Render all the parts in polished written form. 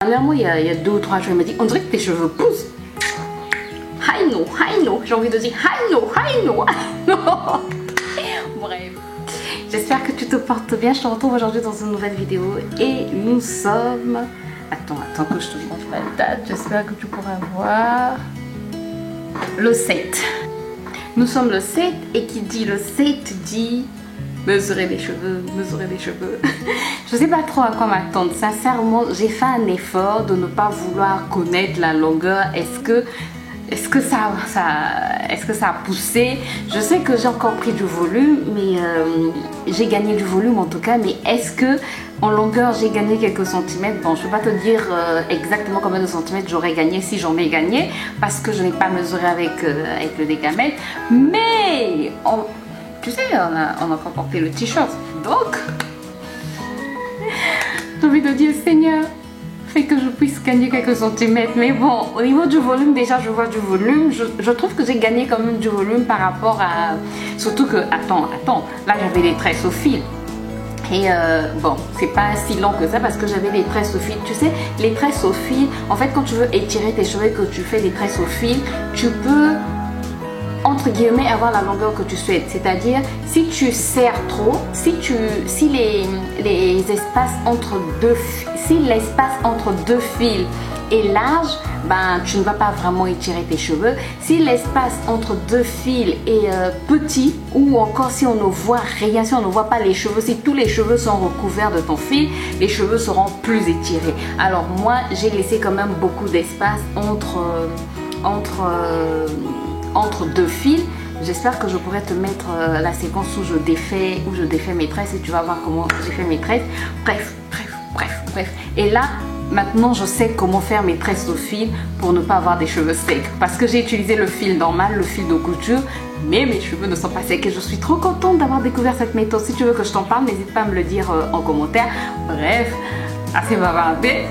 Dernièrement, il y a 2 ou 3 jours, il m'a dit on dirait que tes cheveux poussent. I know, j'ai envie de dire I know. Bref, j'espère que tu te portes bien. Je te retrouve aujourd'hui dans une nouvelle vidéo et nous sommes... Attends que je te montre la date. J'espère que tu pourras voir. Le 7. Nous sommes le 7 et qui dit le 7 dit... mesurer les cheveux. Je sais pas trop à quoi m'attendre. Sincèrement, j'ai fait un effort de ne pas vouloir connaître la longueur. Est-ce que ça a poussé? Je sais que j'ai encore pris du volume, mais j'ai gagné du volume en tout cas. Mais est-ce que en longueur j'ai gagné quelques centimètres? Bon, je peux pas te dire exactement combien de centimètres j'aurais gagné si j'en ai gagné, parce que je n'ai pas mesuré avec le décamètre. Mais tu sais, on a encore porté le t-shirt. Donc, j'ai envie de dire, Seigneur, fais que je puisse gagner quelques centimètres. Mais bon, au niveau du volume, déjà, je vois du volume. Je trouve que j'ai gagné quand même du volume par rapport à... Surtout que, attends, là, j'avais les tresses au fil. Et bon, c'est pas si long que ça parce que j'avais les tresses au fil. Tu sais, les tresses au fil, en fait, quand tu veux étirer tes cheveux et que tu fais des tresses au fil, tu peux... entre guillemets avoir la longueur que tu souhaites, c'est-à-dire si tu serres trop, si l'espace entre deux fils est large, ben tu ne vas pas vraiment étirer tes cheveux. Si l'espace entre deux fils est petit, ou encore si on ne voit rien, si on ne voit pas les cheveux, si tous les cheveux sont recouverts de ton fil, les cheveux seront plus étirés. Alors moi j'ai laissé quand même beaucoup d'espace entre deux fils. J'espère que je pourrai te mettre la séquence où je défais mes tresses et tu vas voir comment j'ai fait mes tresses. Bref. Et là, maintenant, je sais comment faire mes tresses au fil pour ne pas avoir des cheveux secs. Parce que j'ai utilisé le fil normal, le fil de couture, mais mes cheveux ne sont pas secs. Et je suis trop contente d'avoir découvert cette méthode. Si tu veux que je t'en parle, n'hésite pas à me le dire en commentaire. Bref, assez bavardé.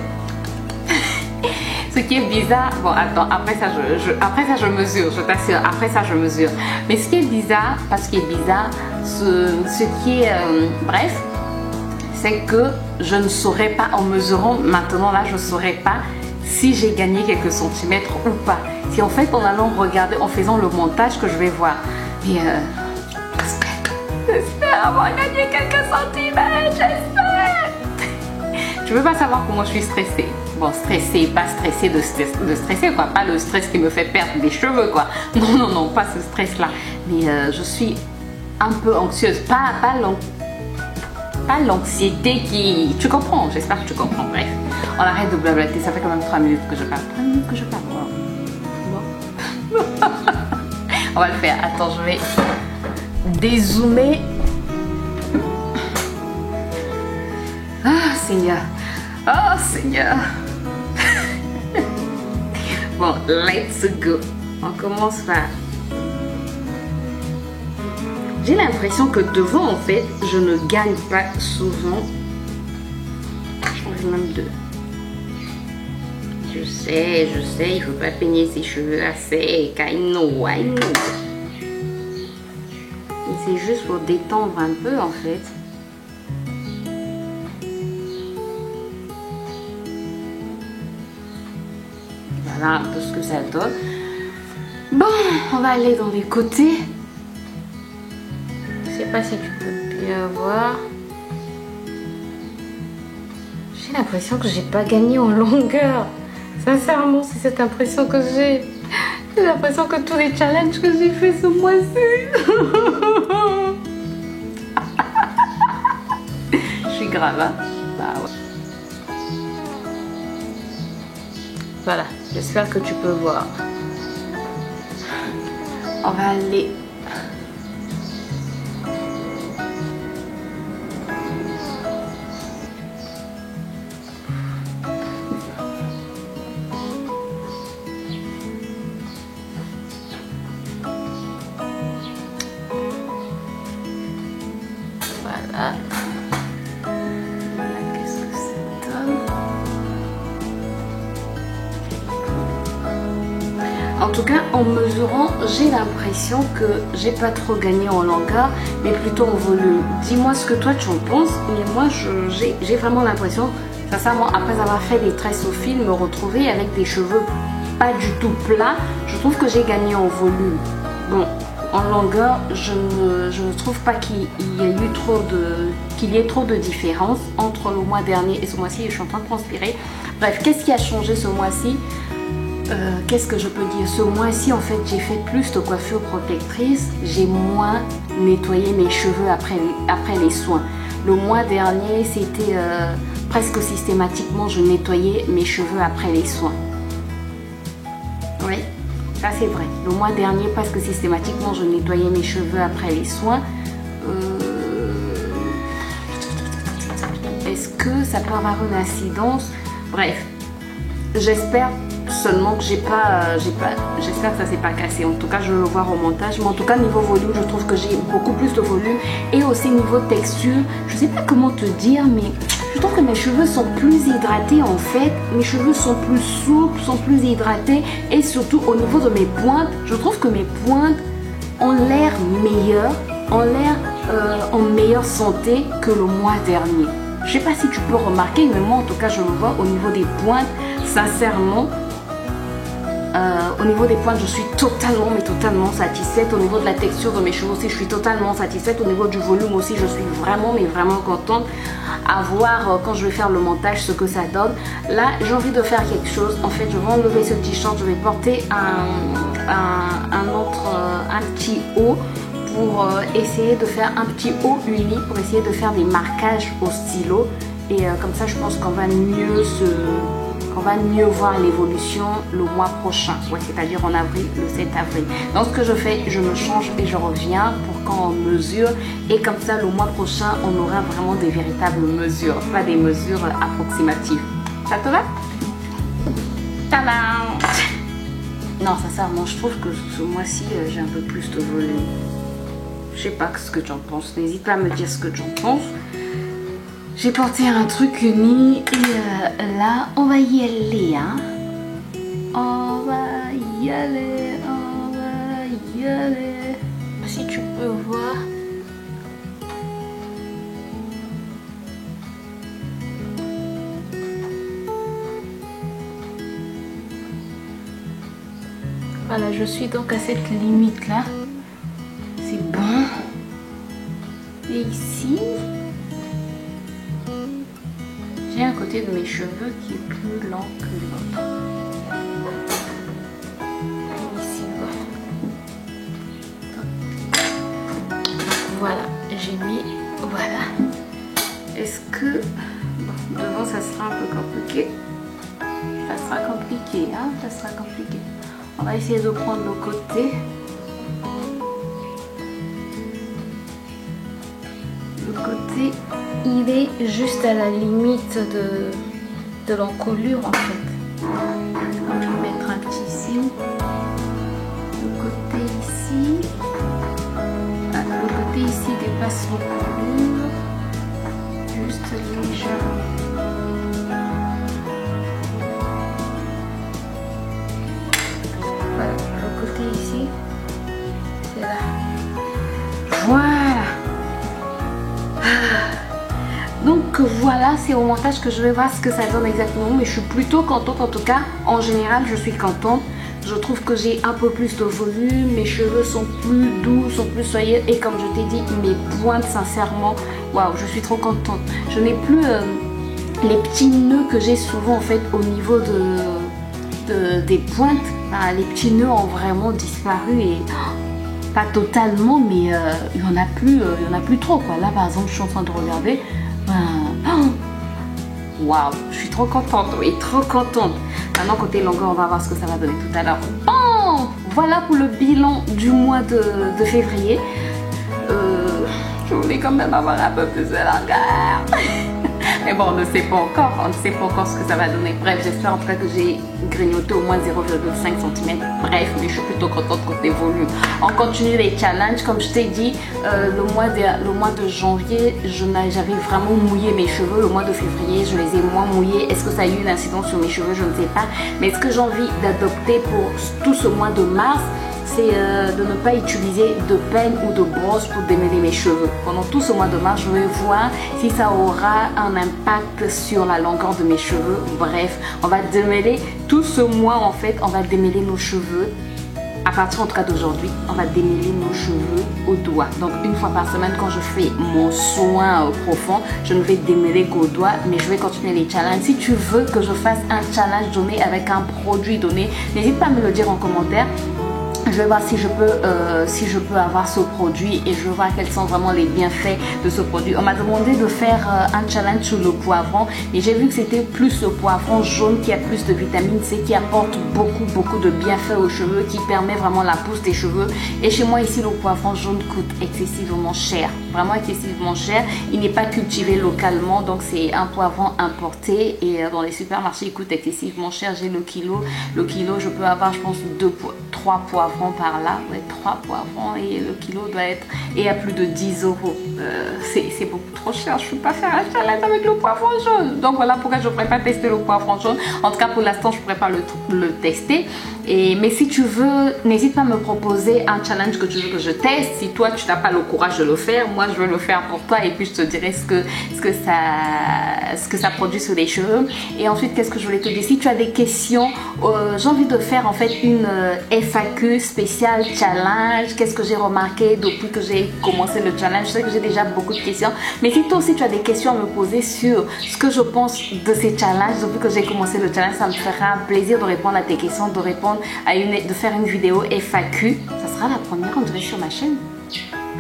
Ce qui est bizarre, bon attends, après ça je mesure, je t'assure, après ça je mesure. Mais ce qui est bizarre, ce qui est bref, c'est que je ne saurais pas en mesurant maintenant là, je ne saurais pas si j'ai gagné quelques centimètres ou pas. Si en fait en allant regarder, en faisant le montage que je vais voir. Mais j'espère avoir gagné quelques centimètres, j'espère. Je veux pas savoir comment je suis stressée. Bon, stressée, pas stressée de stresser quoi, pas le stress qui me fait perdre des cheveux quoi. Non, pas ce stress là. Mais je suis un peu anxieuse, pas l'anxiété qui... Tu comprends, j'espère que tu comprends. Bref, on arrête de blablater, ça fait quand même 3 minutes que je parle. 3 minutes que je parle. Bon. On va le faire, attends, je vais dézoomer. Ah Seigneur. Oh Seigneur. Bon, let's go. On commence par... J'ai l'impression que devant, en fait, je ne gagne pas souvent. Je change même de... Je sais, il ne faut pas peigner ses cheveux à sec. I know. Mais c'est juste pour détendre un peu, en fait. Voilà un peu ce que ça donne. Bon, on va aller dans les côtés. Je sais pas si tu peux bien voir. J'ai l'impression que j'ai pas gagné en longueur. Sincèrement, c'est cette impression que j'ai. J'ai l'impression que tous les challenges que j'ai fait ce mois-ci. Je suis grave, hein? Bah ouais. Voilà, j'espère que tu peux voir. On va aller... Voilà. Qu'est-ce que ça donne? En tout cas, en mesurant, j'ai l'impression que j'ai pas trop gagné en longueur, mais plutôt en volume. Dis-moi ce que toi tu en penses, mais moi j'ai vraiment l'impression Sincèrement, après avoir fait des tresses au fil, me retrouver avec des cheveux pas du tout plats, je trouve que j'ai gagné en volume. Bon, en longueur, je ne trouve pas qu'il y ait trop de différence entre le mois dernier et ce mois-ci. Je suis en train de transpirer. Bref, qu'est-ce qui a changé ce mois-ci? Qu'est-ce que je peux dire? Ce mois-ci, en fait, j'ai fait plus de coiffure protectrice. J'ai moins nettoyé mes cheveux après les soins. Le mois dernier, c'était presque systématiquement, je nettoyais mes cheveux après les soins. Oui, ça c'est vrai. Le mois dernier, presque systématiquement, je nettoyais mes cheveux après les soins. Est-ce que ça peut avoir une incidence? Bref, j'espère seulement que j'espère que ça s'est pas cassé. En tout cas, je vais le voir au montage. Mais en tout cas, niveau volume, je trouve que j'ai beaucoup plus de volume. Et aussi niveau texture, je sais pas comment te dire, mais je trouve que mes cheveux sont plus hydratés en fait. Mes cheveux sont plus souples, sont plus hydratés. Et surtout au niveau de mes pointes, je trouve que mes pointes ont l'air meilleures, ont l'air en meilleure santé que le mois dernier. Je sais pas si tu peux remarquer, mais moi en tout cas je le vois au niveau des pointes. Sincèrement, au niveau des pointes, je suis totalement satisfaite. Au niveau de la texture de mes cheveux aussi, je suis totalement satisfaite. Au niveau du volume aussi, je suis vraiment contente. À voir quand je vais faire le montage ce que ça donne. Là, j'ai envie de faire quelque chose. En fait, je vais enlever ce t-shirt. Je vais porter un petit haut pour essayer de faire un petit haut uni pour essayer de faire des marquages au stylo. Et comme ça, je pense qu'on va mieux voir l'évolution le mois prochain, ouais, c'est-à-dire en avril, le 7 avril. Donc ce que je fais, je me change et je reviens pour qu'on mesure, et comme ça le mois prochain on aura vraiment des véritables mesures, pas des mesures approximatives. Ça te va? Tadam! Non, sincèrement, je trouve que ce mois-ci j'ai un peu plus de volume. Je sais pas ce que tu en penses, n'hésite pas à me dire ce que tu en penses. J'ai porté un truc uni et là, on va y aller, hein. On va y aller, on va y aller. Si tu peux voir. Voilà, je suis donc à cette limite-là. C'est bon. Et ici... j'ai un côté de mes cheveux qui est plus lent que l'autre. Ici, voilà. Voilà, j'ai mis... voilà. Est-ce que... bon, devant, ça sera un peu compliqué. Ça sera compliqué, hein. Ça sera compliqué. On va essayer de prendre le côté. Le côté... il est juste à la limite de l'encolure en fait. Je vais mettre un petit signe. Le côté ici. Ah, le côté ici dépasse l'encolure. Juste légèrement. Voilà, le côté ici. C'est là. Voilà. Donc voilà, c'est au montage que je vais voir ce que ça donne exactement, mais je suis plutôt contente. En tout cas, en général, je suis contente. Je trouve que j'ai un peu plus de volume, mes cheveux sont plus doux, sont plus soyeux, et comme je t'ai dit, mes pointes, sincèrement, waouh, je suis trop contente. Je n'ai plus les petits nœuds que j'ai souvent en fait au niveau des pointes. Ben, les petits nœuds ont vraiment disparu et pas totalement, mais il y en a plus trop quoi. Là par exemple, je suis en train de regarder. Waouh, je suis trop contente, oui, trop contente. Maintenant côté longueur, on va voir ce que ça va donner tout à l'heure. Bon, voilà pour le bilan du mois de février. Je voulais quand même avoir un peu plus de longueur. Mais bon, on ne sait pas encore, ce que ça va donner. Bref, j'espère en tout cas que j'ai grignoté au moins 0,5 cm. Bref, mais je suis plutôt contente côté volume. On continue les challenges. Comme je t'ai dit, le mois de janvier, j'avais vraiment mouillé mes cheveux. Le mois de février, je les ai moins mouillés. Est-ce que ça a eu une incidence sur mes cheveux? Je ne sais pas. Mais ce que j'ai envie d'adopter pour tout ce mois de mars, c'est de ne pas utiliser de peigne ou de brosse pour démêler mes cheveux. Pendant tout ce mois de mars, je vais voir si ça aura un impact sur la longueur de mes cheveux. Bref, on va démêler tout ce mois en fait, on va démêler nos cheveux. À partir en tout cas d'aujourd'hui, on va démêler nos cheveux au doigt. Donc une fois par semaine, quand je fais mon soin profond, je ne vais démêler qu'au doigt, mais je vais continuer les challenges. Si tu veux que je fasse un challenge donné avec un produit donné, n'hésite pas à me le dire en commentaire. Je vais voir si je peux avoir ce produit et je vais voir quels sont vraiment les bienfaits de ce produit. On m'a demandé de faire un challenge sur le poivron, mais j'ai vu que c'était plus le poivron jaune qui a plus de vitamine C, qui apporte beaucoup de bienfaits aux cheveux, qui permet vraiment la pousse des cheveux. Et chez moi ici, le poivron jaune coûte excessivement cher, vraiment excessivement cher. Il n'est pas cultivé localement, donc c'est un poivron importé et dans les supermarchés il coûte excessivement cher. J'ai le kilo, je peux avoir je pense 3 poivrons par là, ouais, 3 poivrons et le kilo doit être et à plus de 10 euros. C'est beaucoup trop cher, je ne peux pas faire un challenge avec le poivron jaune. Donc voilà pourquoi je ne pourrais pas tester le poivron jaune. En tout cas pour l'instant je ne pourrais pas le tester. Mais si tu veux, n'hésite pas à me proposer un challenge que tu veux que je teste. Si toi tu n'as pas le courage de le faire, moi je vais le faire pour toi et puis je te dirai ce que ça produit sur les cheveux. Et ensuite qu'est-ce que je voulais te dire, si tu as des questions, j'ai envie de faire en fait une FAQ spéciale challenge. Qu'est-ce que j'ai remarqué depuis que j'ai commencé le challenge? Je sais que j'ai déjà beaucoup de questions, mais si toi aussi tu as des questions à me poser sur ce que je pense de ces challenges depuis que j'ai commencé le challenge, ça me fera plaisir de répondre à tes questions, de faire une vidéo FAQ. Ça sera la première on dirait sur ma chaîne.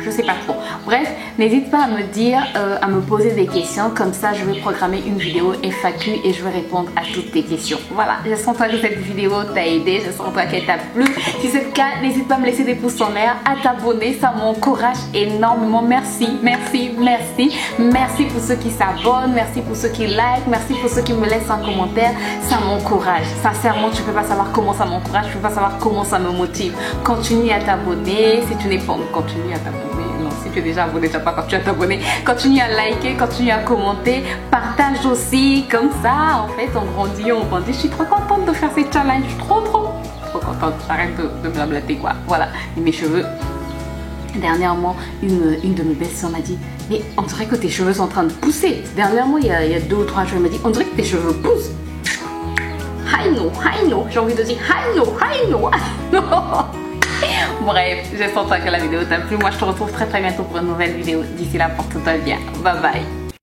Je sais pas trop. Bref, n'hésite pas à me dire, à me poser des questions. Comme ça, je vais programmer une vidéo FAQ et je vais répondre à toutes tes questions. Voilà, j'espère que cette vidéo t'a aidé. J'espère qu'elle t'a plu. Si c'est le cas, n'hésite pas à me laisser des pouces en l'air, à t'abonner. Ça m'encourage énormément. Merci, merci, merci. Merci pour ceux qui s'abonnent. Merci pour ceux qui like. Merci pour ceux qui me laissent un commentaire. Ça m'encourage. Sincèrement, tu ne peux pas savoir comment ça m'encourage. Tu ne peux pas savoir comment ça me motive. Continue à t'abonner. Si tu n'es pas continue à t'abonner. Non, si tu es déjà abonné, déjà pas quand tu as t'abonné, continue à liker, continue à commenter, partage aussi, comme ça, en fait, on grandit. Je suis trop contente de faire ces challenges, je suis trop contente. J'arrête de blablater quoi. Voilà, et mes cheveux. Dernièrement, une de mes belles-sœurs m'a dit, mais on dirait que tes cheveux sont en train de pousser. Dernièrement, il y a 2 ou 3 jours, elle m'a dit, on dirait que tes cheveux poussent. I know, j'ai envie de dire, I know. Bref, j'espère que la vidéo t'a plu. Moi, je te retrouve très bientôt pour une nouvelle vidéo. D'ici là, porte-toi bien. Bye bye.